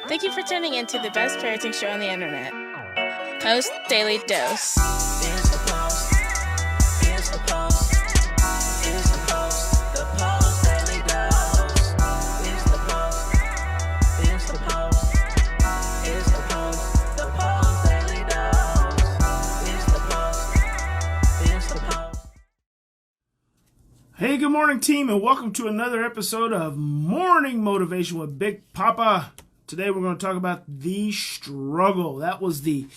Thank you for tuning in to the best parenting show on the internet, Post Daily Dose. It's the Post. It's the Post. It's the Post. The Post Daily Dose. It's the Post. It's the Post. It's the Post. The Post Daily Dose. It's the Post. It's the Post. Hey, good morning, team, and welcome to another episode of Morning Motivation with Big Papa. Today we're going to talk about the struggle. That was the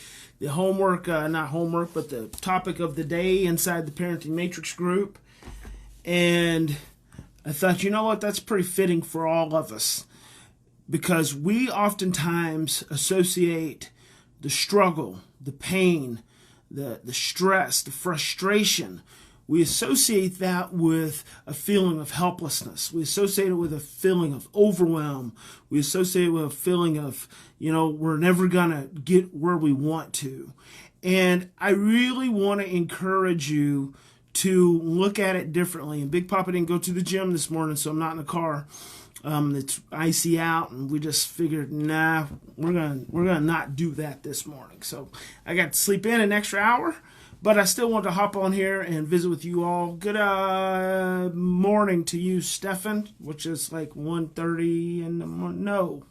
homework, not homework, but the topic of the day inside the Parenting Matrix group. And I thought, you know what, that's pretty fitting for all of us. Because we oftentimes associate the struggle, the pain, the stress, the frustration. We associate that with a feeling of helplessness. We associate it with a feeling of overwhelm. We associate it with a feeling of, we're never going to get where we want to. And I really want to encourage you to look at it differently. And Big Papa didn't go to the gym this morning, so I'm not in the car. It's icy out, and we just figured, we're gonna not do that this morning. So I got to sleep in an extra hour. But I still want to hop on here and visit with you all. Good morning to you, Stefan, which is like 1:30 in the morning. No,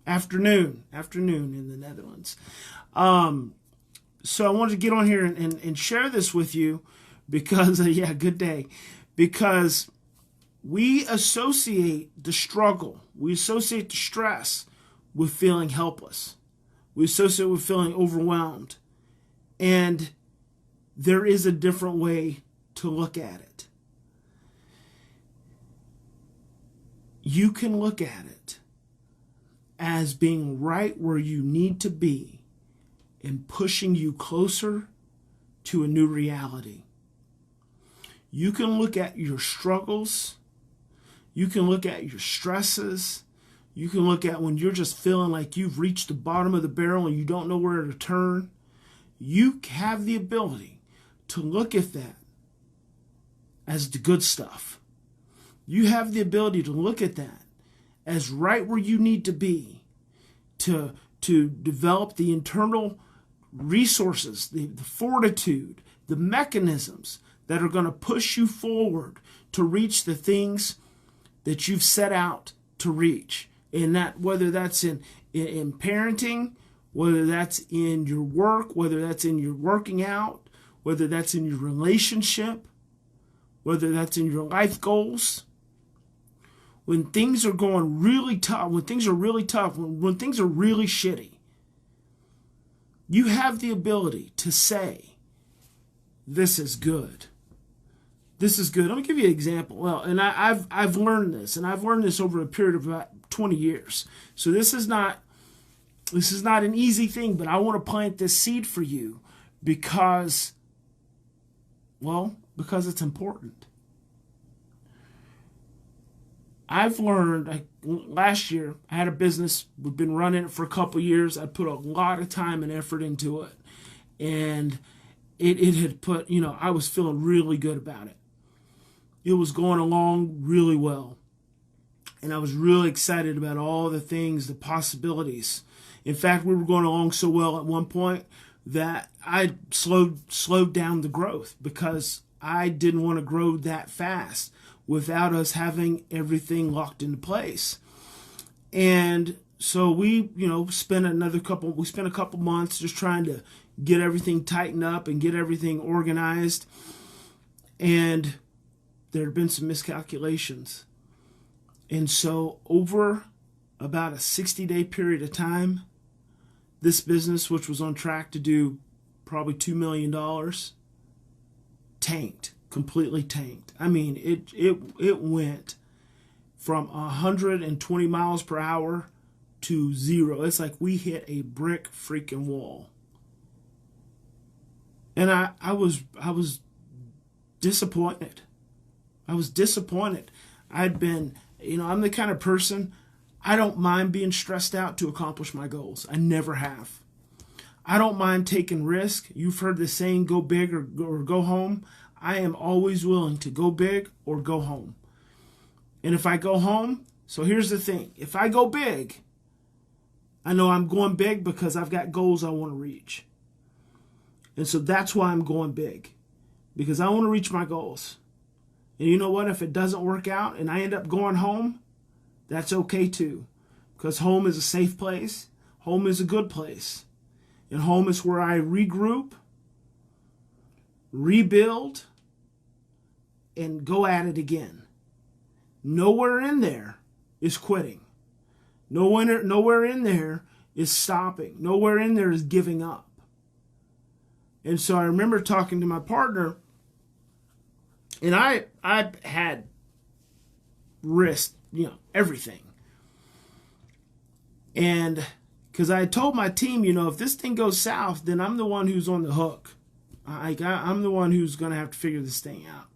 afternoon in the Netherlands. So I wanted to get on here and share this with you because, good day. Because we associate the struggle, we associate the stress with feeling helpless. We associate it with feeling overwhelmed. And there is a different way to look at it. You can look at it as being right where you need to be and pushing you closer to a new reality. You can look at your struggles. You can look at your stresses. You can look at when you're just feeling like you've reached the bottom of the barrel and you don't know where to turn. You have the ability to look at that as the good stuff. You have the ability to look at that as right where you need to be to develop the internal resources, the fortitude, the mechanisms that are going to push you forward to reach the things that you've set out to reach. And that, whether that's in parenting, whether that's in your work, whether that's in your working out, whether that's in your relationship, whether that's in your life goals. When things are going really tough, when things are really shitty, you have the ability to say, this is good. This is good. Let me give you an example. Well, and I've learned this, and I've learned this over a period of about 20 years. So this is not an easy thing, but I want to plant this seed for you because it's important. I've learned, last year, I had a business. We've been running it for a couple of years. I put a lot of time and effort into it. And it had put, I was feeling really good about it. It was going along really well. And I was really excited about all the things, the possibilities. In fact, we were going along so well at one point that I slowed down the growth because I didn't want to grow that fast without us having everything locked into place. And so we, spent a couple months just trying to get everything tightened up and get everything organized. And there had been some miscalculations. And so over about a 60-day period of time, this business, which was on track to do probably $2 million, completely tanked. I mean, it went from 120 miles per hour to zero. It's like we hit a brick freaking wall. And I was disappointed. I'd been, I'm the kind of person, I don't mind being stressed out to accomplish my goals. I never have. I don't mind taking risk. You've heard the saying, go big or go home. I am always willing to go big or go home. And if I go home, so here's the thing. If I go big, I know I'm going big because I've got goals I want to reach. And so that's why I'm going big, because I want to reach my goals. And you know what? If it doesn't work out and I end up going home, that's okay too, because home is a safe place. Home is a good place. And home is where I regroup, rebuild, and go at it again. Nowhere in there is quitting. Nowhere in there is stopping. Nowhere in there is giving up. And so I remember talking to my partner, and I had risked, everything. And because I told my team, if this thing goes south, then I'm the one who's on the hook. I'm the one who's going to have to figure this thing out.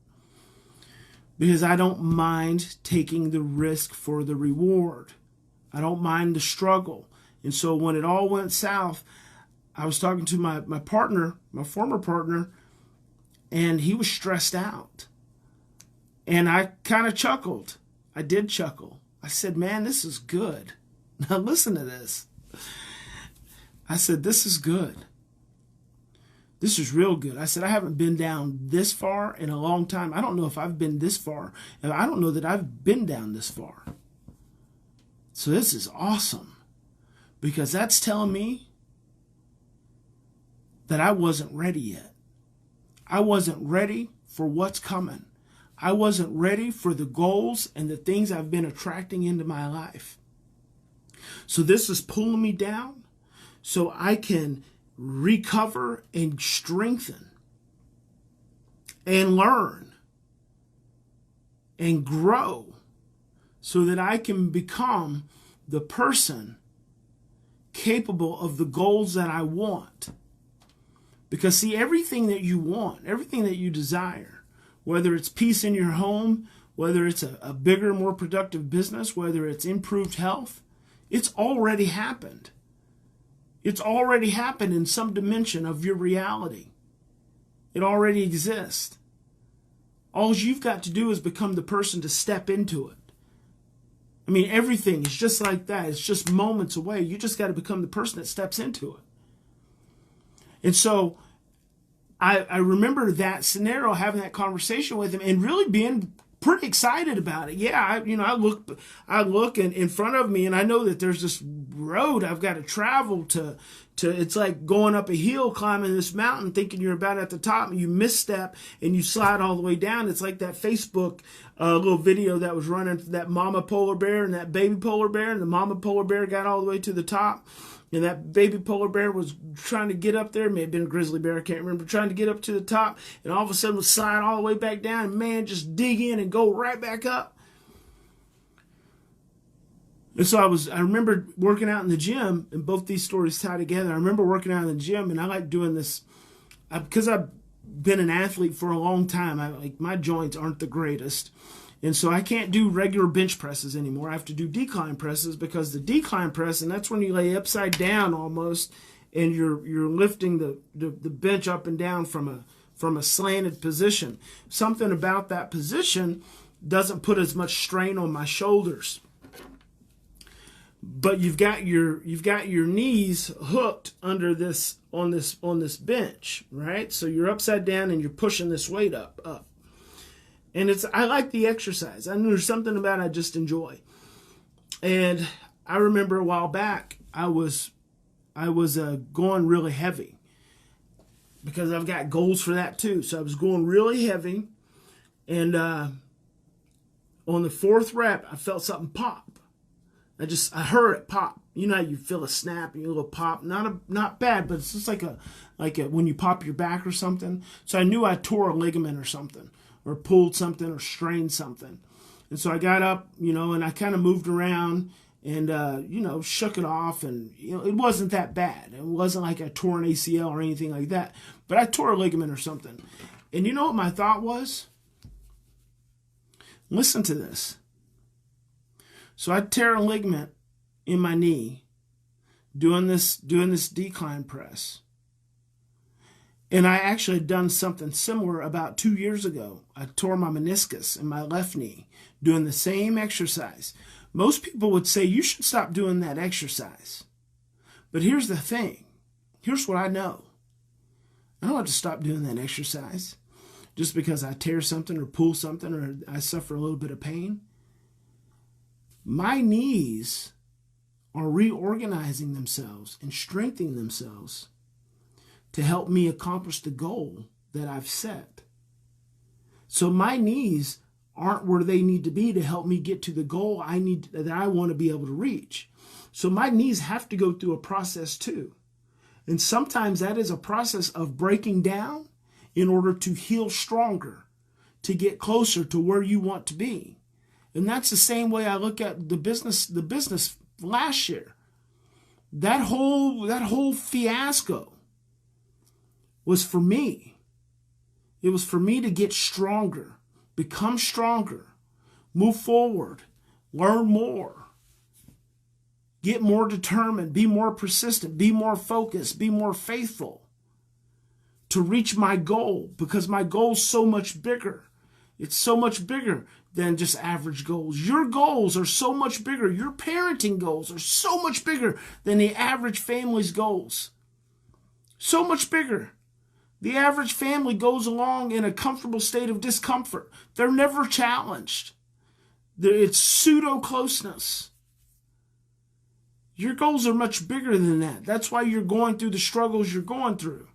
Because I don't mind taking the risk for the reward. I don't mind the struggle. And so when it all went south, I was talking to my partner, my former partner, and he was stressed out. And I kind of chuckled. I did chuckle. I said, man, this is good. Now listen to this. I said, this is good. This is real good. I said, I haven't been down this far in a long time. I don't know if I've been this far. And I don't know that I've been down this far. So this is awesome, because that's telling me that I wasn't ready yet. I wasn't ready for what's coming. I wasn't ready for the goals and the things I've been attracting into my life. So this is pulling me down so I can recover and strengthen and learn and grow so that I can become the person capable of the goals that I want. Because see, everything that you want, everything that you desire, whether it's peace in your home, whether it's a bigger, more productive business, whether it's improved health, it's already happened. It's already happened in some dimension of your reality. It already exists. All you've got to do is become the person to step into it. I mean, everything is just like that. It's just moments away. You just got to become the person that steps into it. And so I remember that scenario, having that conversation with him and really being pretty excited about it. Yeah, I look and in front of me, and I know that there's this road I've got to travel to. It's like going up a hill, climbing this mountain, thinking you're about at the top, and you misstep and you slide all the way down. It's like that Facebook little video that was running, that mama polar bear and that baby polar bear, and the mama polar bear got all the way to the top. And that baby polar bear was trying to get up there. It may have been a grizzly bear, I can't remember. Trying to get up to the top. And all of a sudden would slide all the way back down. And man, just dig in and go right back up. And so I remember working out in the gym. And both these stories tie together. I remember working out in the gym. And I like doing this. Because I've been an athlete for a long time. My joints aren't the greatest. And so I can't do regular bench presses anymore. I have to do decline presses, because the decline press, and that's when you lay upside down almost, and you're lifting the bench up and down from a slanted position. Something about that position doesn't put as much strain on my shoulders. But you've got your knees hooked under this on this bench, right? So you're upside down and you're pushing this weight up. And I like the exercise. I know there's something about it I just enjoy. And I remember a while back, I was going really heavy, because I've got goals for that too. So I was going really heavy, and on the fourth rep, I felt something pop. I heard it pop. You know how you feel a snap and a little pop. Not bad, but it's just like when you pop your back or something. So I knew I tore a ligament or something, or pulled something, or strained something. And so I got up, and I kind of moved around and, shook it off. And, it wasn't that bad. It wasn't like I tore an ACL or anything like that. But I tore a ligament or something. And you know what my thought was? Listen to this. So I tear a ligament in my knee doing this decline press. And I actually had done something similar about 2 years ago. I tore my meniscus in my left knee doing the same exercise. Most people would say, you should stop doing that exercise. But here's the thing. Here's what I know. I don't have to stop doing that exercise just because I tear something or pull something or I suffer a little bit of pain. My knees are reorganizing themselves and strengthening themselves to help me accomplish the goal that I've set. So my knees aren't where they need to be to help me get to the goal that I want to be able to reach. So my knees have to go through a process too. And sometimes that is a process of breaking down in order to heal stronger, to get closer to where you want to be. And that's the same way I look at the business last year. That whole fiasco was for me. It was for me to get stronger, become stronger, move forward, learn more, get more determined, be more persistent, be more focused, be more faithful to reach my goal, because my goal is so much bigger. It's so much bigger than just average goals. Your goals are so much bigger. Your parenting goals are so much bigger than the average family's goals. So much bigger. The average family goes along in a comfortable state of discomfort. They're never challenged. It's pseudo-closeness. Your goals are much bigger than that. That's why you're going through the struggles you're going through.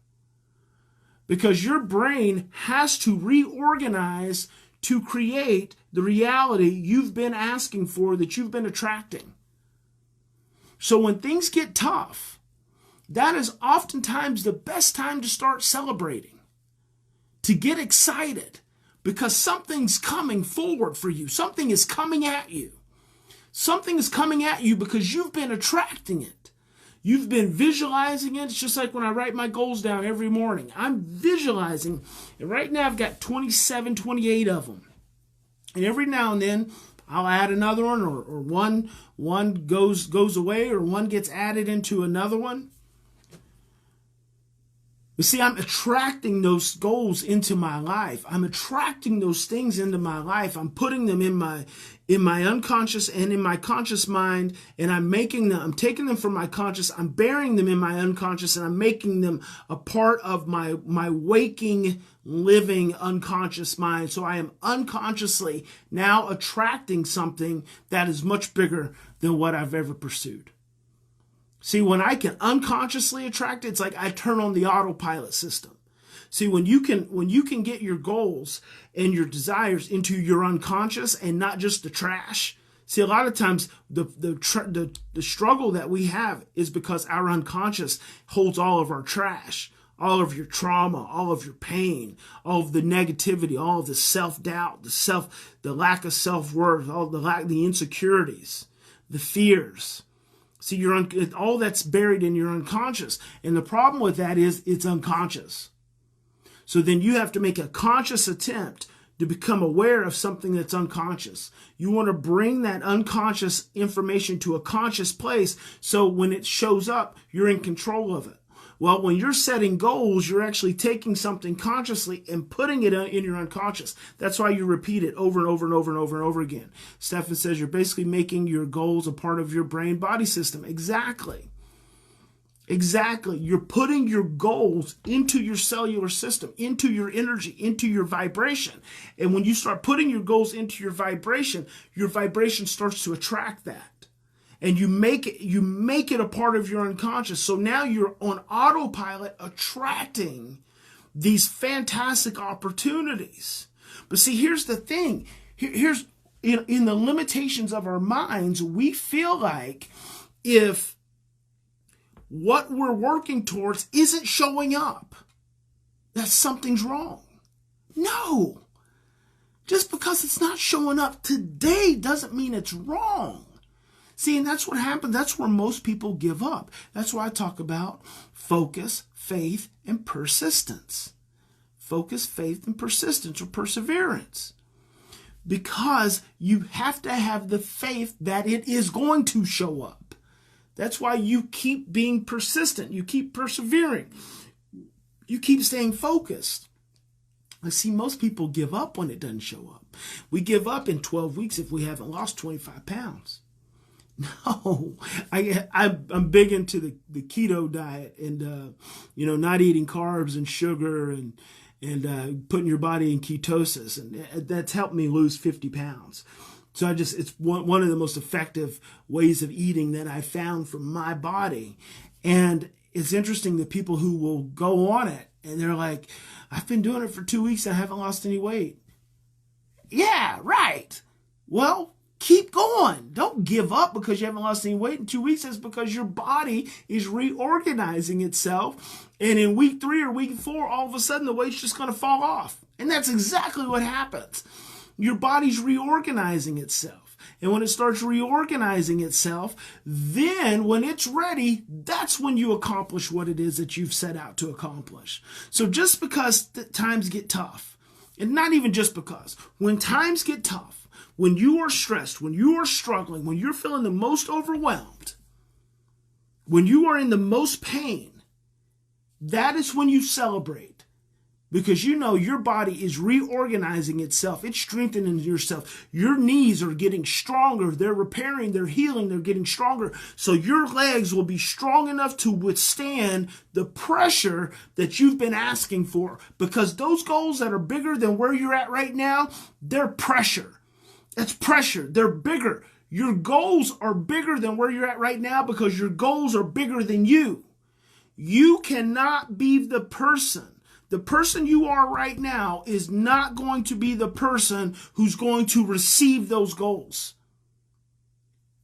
Because your brain has to reorganize to create the reality you've been asking for, that you've been attracting. So when things get tough, that is oftentimes the best time to start celebrating, to get excited, because something's coming forward for you. Something is coming at you. Something is coming at you because you've been attracting it. You've been visualizing it. It's just like when I write my goals down every morning. I'm visualizing. And right now I've got 27, 28 of them. And every now and then I'll add another one, or one goes away, or one gets added into another one. But see, I'm attracting those goals into my life. I'm attracting those things into my life. I'm putting them in my unconscious and in my conscious mind, and I'm taking them from my conscious, I'm burying them in my unconscious, and I'm making them a part of my waking, living unconscious mind. So I am unconsciously now attracting something that is much bigger than what I've ever pursued. See, when I can unconsciously attract it, it's like I turn on the autopilot system. See, when you can get your goals and your desires into your unconscious and not just the trash. See, a lot of times the struggle that we have is because our unconscious holds all of our trash, all of your trauma, all of your pain, all of the negativity, all of the self-doubt, the lack of self-worth, the insecurities, the fears. See, all that's buried in your unconscious. And the problem with that is it's unconscious. So then you have to make a conscious attempt to become aware of something that's unconscious. You want to bring that unconscious information to a conscious place, so when it shows up, you're in control of it. Well, when you're setting goals, you're actually taking something consciously and putting it in your unconscious. That's why you repeat it over and over and over and over and over again. Stefan says you're basically making your goals a part of your brain-body system. Exactly. You're putting your goals into your cellular system, into your energy, into your vibration. And when you start putting your goals into your vibration starts to attract that. And you make it a part of your unconscious. So now you're on autopilot attracting these fantastic opportunities. But see, here's the thing. Here's in the limitations of our minds, we feel like if what we're working towards isn't showing up, that something's wrong. No. Just because it's not showing up today doesn't mean it's wrong. See, and that's what happens. That's where most people give up. That's why I talk about focus, faith, and persistence. Focus, faith, and persistence, or perseverance. Because you have to have the faith that it is going to show up. That's why you keep being persistent. You keep persevering. You keep staying focused. I see most people give up when it doesn't show up. We give up in 12 weeks if we haven't lost 25 pounds. No, I'm big into the keto diet and not eating carbs and sugar and putting your body in ketosis, and that's helped me lose 50 pounds. So it's one of the most effective ways of eating that I found for my body. And it's interesting that people who will go on it and they're like, I've been doing it for 2 weeks and I haven't lost any weight. Yeah, right. Well, keep going. Don't give up because you haven't lost any weight in 2 weeks. It's because your body is reorganizing itself. And in week 3 or week 4, all of a sudden the weight's just going to fall off. And that's exactly what happens. Your body's reorganizing itself. And when it starts reorganizing itself, then when it's ready, that's when you accomplish what it is that you've set out to accomplish. So just because times get tough, and not even just because, when times get tough, when you are stressed, when you are struggling, when you're feeling the most overwhelmed, when you are in the most pain, that is when you celebrate. Because you know your body is reorganizing itself. It's strengthening yourself. Your knees are getting stronger. They're repairing, they're healing, they're getting stronger. So your legs will be strong enough to withstand the pressure that you've been asking for. Because those goals that are bigger than where you're at right now, they're pressure. It's pressure. They're bigger. Your goals are bigger than where you're at right now because your goals are bigger than you. You cannot be the person. The person you are right now is not going to be the person who's going to receive those goals.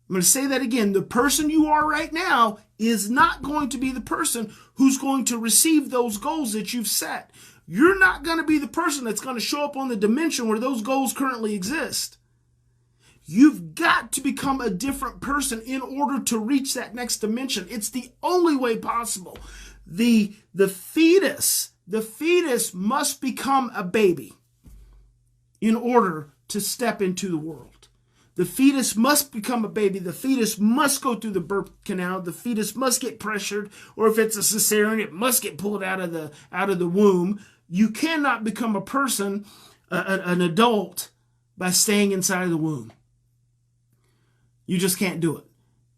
I'm going to say that again. The person you are right now is not going to be the person who's going to receive those goals that you've set. You're not going to be the person that's going to show up on the dimension where those goals currently exist. You've got to become a different person in order to reach that next dimension. It's the only way possible. The fetus must become a baby in order to step into the world. The fetus must become a baby. The fetus must go through the birth canal. The fetus must get pressured, or if it's a cesarean, it must get pulled out of the womb. You cannot become a person, an adult, by staying inside of the womb. You just can't do it.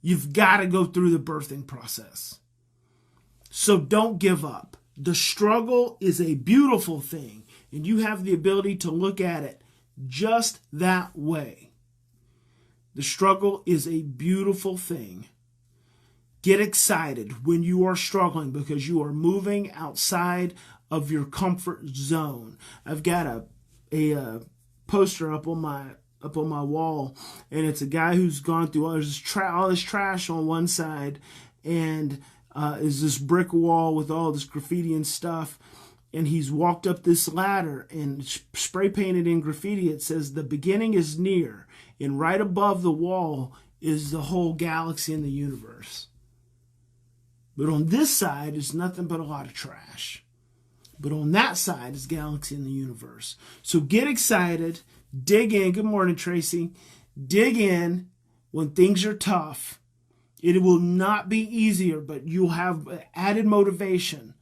You've got to go through the birthing process. So don't give up. The struggle is a beautiful thing, and you have the ability to look at it just that way. The struggle is a beautiful thing. Get excited when you are struggling because you are moving outside of your comfort zone. I've got a poster up on my wall, and it's a guy who's gone through all this trash on one side, and is this brick wall with all this graffiti and stuff, and he's walked up this ladder and spray painted in graffiti. It says, "The beginning is near," and right above the wall is the whole galaxy and the universe. But on this side is nothing but a lot of trash. But on that side is galaxy and the universe. So get excited, dig in. Good morning, Tracy. Dig in when things are tough. It will not be easier, but you'll have added motivation.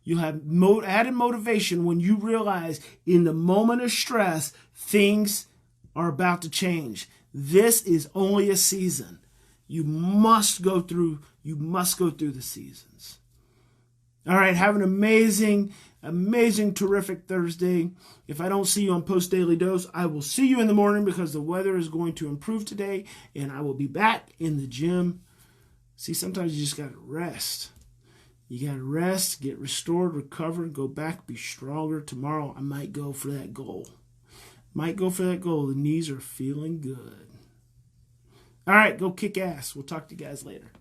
You'll have added motivation when you realize in the moment of stress, things are about to change. This is only a season. You must go through the seasons. All right, have an amazing, terrific Thursday. If I don't see you on Post Daily Dose, I will see you in the morning because the weather is going to improve today, and I will be back in the gym. See, sometimes you just got to rest. You got to rest, get restored, recover, and go back, be stronger. Tomorrow, I might go for that goal. The knees are feeling good. All right, go kick ass. We'll talk to you guys later.